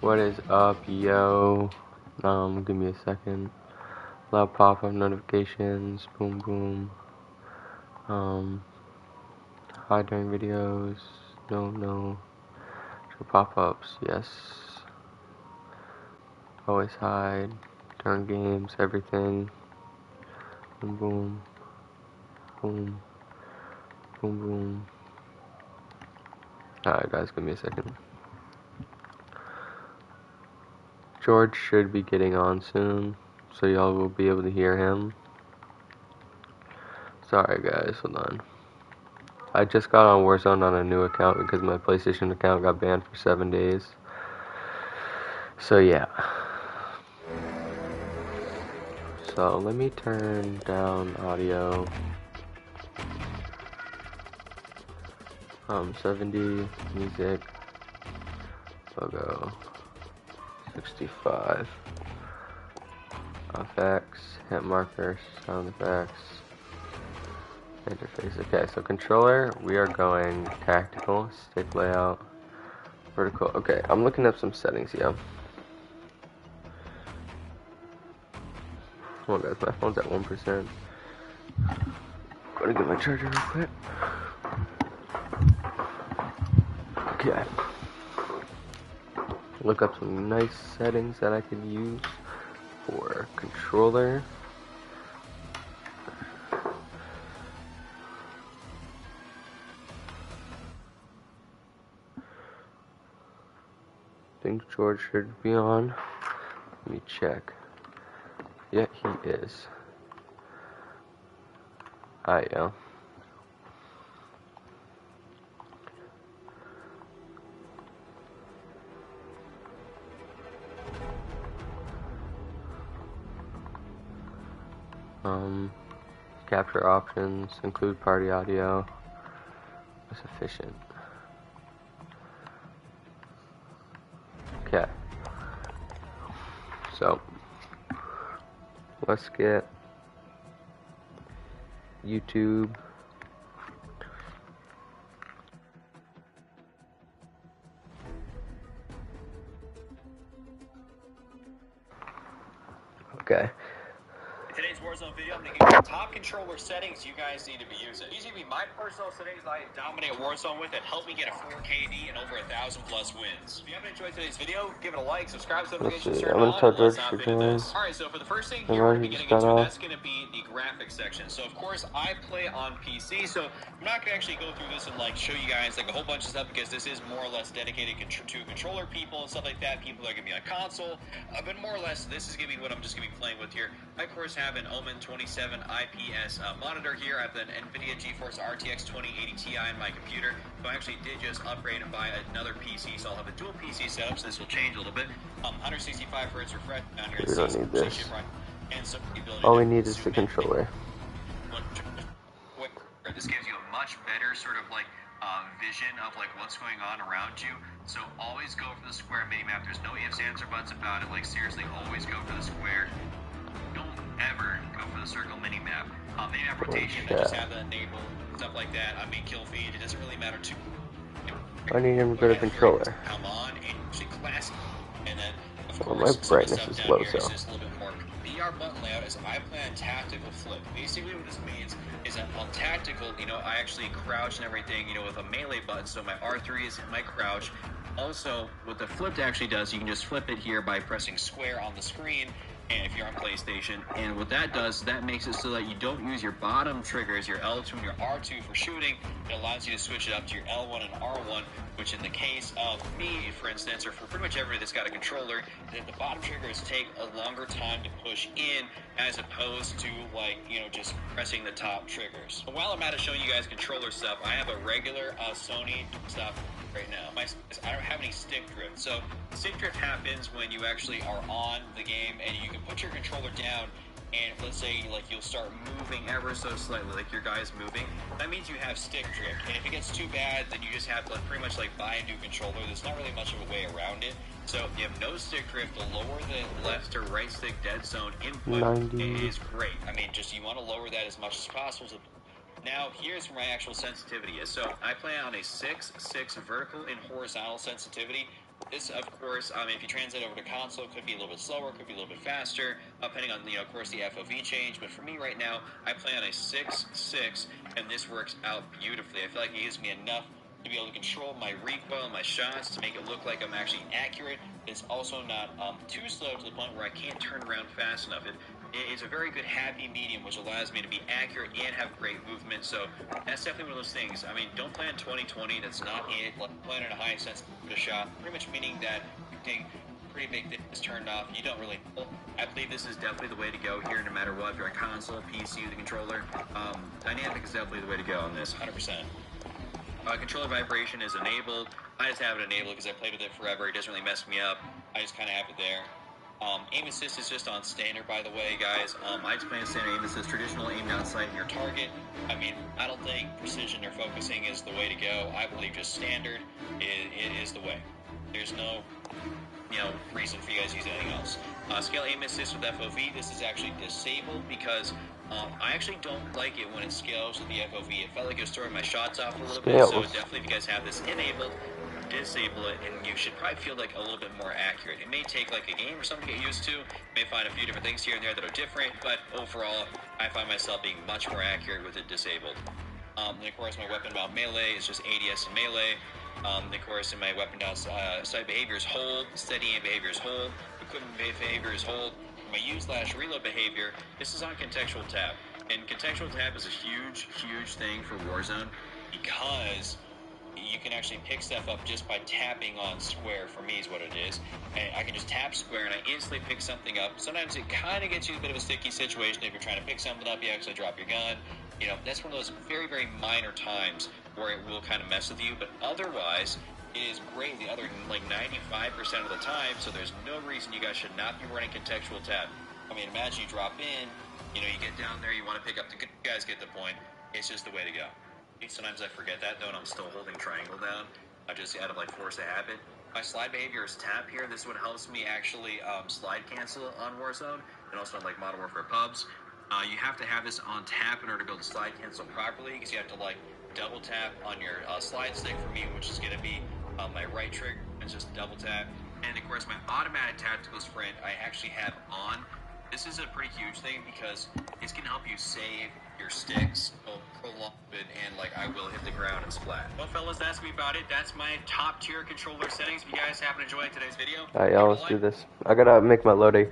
What is up, yo? Give me a second. Allow pop-up notifications. Boom, boom. Hide during videos. No. Show pop-ups. Yes. Always hide during games. Everything. Boom, boom. Boom. Boom, boom. Alright, guys, give me a second. George should be getting on soon, so y'all will be able to hear him. Sorry, guys, hold on. I just got on Warzone on a new account because my PlayStation account got banned for 7 days. So, yeah. So, let me turn down audio. 70, music, logo, 65, effects, hit markers, sound effects, interface. Okay, so controller, we are going tactical, stick layout, vertical. Okay, I'm looking up some settings, yeah. Come on, guys, my phone's at 1%. Gonna get my charger real quick. Okay. Look up some nice settings that I can use for controller. I think George should be on. Let me check. Yeah, he is. Alright, yeah. Capture options, include party audio. That's efficient. Okay. So, let's get YouTube. Okay. Today's Warzone video, I'm going to give you the top controller settings you guys need to be using. These are going to be my personal settings I dominate Warzone with that help me get a 4KD and over 1,000+ wins. If you haven't enjoyed today's video, give it a like, subscribe, notifications turned on, and let's hop into this. Alright, so for the first thing here we're getting into, that's going to be the graphics section. So of course, I play on PC, so I'm not going to actually go through this and like show you guys like a whole bunch of stuff because this is more or less dedicated to controller people and stuff like that, people that are going to be on console. But more or less, this is going to be what I'm just going to be playing with here. I of course have an Omen 27 IPS monitor here. I have an NVIDIA GeForce RTX 2080 Ti in my computer. So I actually did just upgrade and buy another PC, so I'll have a dual PC setup, so this will change a little bit. 165 Hz refresh, We don't need this. And so all we need is the controller. This gives you a much better sort of like vision of like what's going on around you. So always go for the square minimap. There's no ifs, ands, or buts about it. Like seriously, always go for the square. Don't ever go for the circle minimap. Minimap rotation, I just have that enabled, stuff like that. I mean, kill feed, it doesn't really matter too. I need him to go to controller. Come on, and actually classic. And then, of course, my brightness is low, so. Just a little bit more. VR button layout is I plan tactical flip. Basically, what this means is that on tactical, I actually crouch and everything, with a melee button. So my R3 is my crouch. Also, what the flipped actually does, you can just flip it here by pressing square on the screen. And if you're on PlayStation, and what that does, that makes it so that you don't use your bottom triggers, your L2 and your R2 for shooting. It allows you to switch it up to your L1 and R1, which in the case of me, for instance, or for pretty much everybody that's got a controller, that the bottom triggers take a longer time to push in as opposed to just pressing the top triggers. But while I'm at it showing you guys controller stuff, I have a regular Sony stuff right now. I don't have any stick drift. So stick drift happens when you actually are on the game and you can put your controller down and let's say you'll start moving ever so slightly, like your guy's moving. That means you have stick drift. And if it gets too bad, then you just have to pretty much buy a new controller. There's not really much of a way around it. So if you have no stick drift, the lower the left or right stick dead zone input is great. I mean, you want to lower that as much as possible. Now, here's where my actual sensitivity is. So I play on a 6.6 vertical and horizontal sensitivity. This, of course, if you translate over to console, could be a little bit slower, could be a little bit faster, depending on, of course, the FOV change. But for me right now, I play on a 6.6, and this works out beautifully. I feel like it gives me enough to be able to control my recoil and my shots to make it look like I'm actually accurate. It's also not too slow to the point where I can't turn around fast enough. It's a very good happy medium, which allows me to be accurate and have great movement. So that's definitely one of those things. I mean, don't play in 2020. That's not it. Like, playing in a high sensitivity shot, pretty much meaning that you think pretty big thing is turned off. You don't really know. I believe this is definitely the way to go here, no matter what. If you're a console, PC, the controller, dynamic is definitely the way to go on this, 100%. Controller vibration is enabled. I just have it enabled because I played with it forever. It doesn't really mess me up. I just kind of have it there. Aim assist is just on standard, by the way, guys. I just play on standard aim assist, traditional aim down sight in your target. I mean, I don't think precision or focusing is the way to go. I believe just standard is the way. There's no reason for you guys to use anything else. Scale aim assist with FOV, this is actually disabled because I actually don't like it when it scales with the FOV. It felt like it was throwing my shots off a little bit, so definitely if you guys have this enabled, disable it, and you should probably feel like a little bit more accurate. It may take like a game or something to get used to. You may find a few different things here and there that are different, but overall, I find myself being much more accurate with it disabled. And of course, my weapon mount melee is just ADS and melee. Of course, in my weapon down sight behavior is hold, steady aim behavior is hold, equipment behavior is hold. My use/reload behavior, this is on Contextual Tab. And Contextual Tab is a huge, huge thing for Warzone because you can actually pick stuff up just by tapping on square. For me is what it is. And I can just tap square and I instantly pick something up. Sometimes it kind of gets you a bit of a sticky situation. If you're trying to pick something up, you actually drop your gun. That's one of those very, very minor times where it will kind of mess with you. But otherwise, it is great the other, like 95% of the time. So there's no reason you guys should not be running Contextual Tab. I mean, imagine you drop in, you get down there, you want to pick up the good guys, get the point. It's just the way to go. Sometimes I forget that though, and I'm still holding triangle down. I just out of force of habit. My slide behavior is tap here. This is what helps me actually slide cancel on Warzone and also on Modern Warfare pubs. You have to have this on tap in order to be able to slide cancel properly because you have to double tap on your slide stick for me, which is going to be my right trigger. It's just double tap. And of course, my automatic tactical sprint I actually have on. This is a pretty huge thing because it's going to help you save your sticks, prolong it, and I will hit the ground and splat. Well, fellas, that's me about it. That's my top tier controller settings. If you guys happen to enjoy today's video, alright, y'all, let's do this. I gotta make my loading.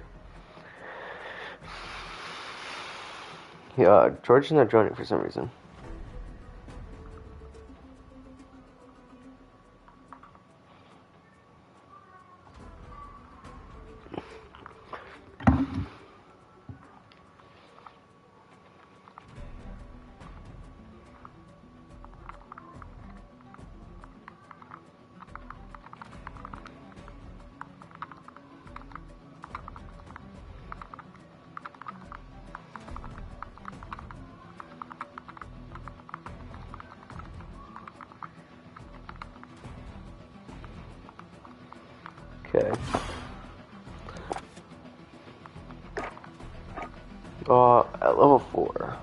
Yeah, George is not joining for some reason. Okay. At level 4.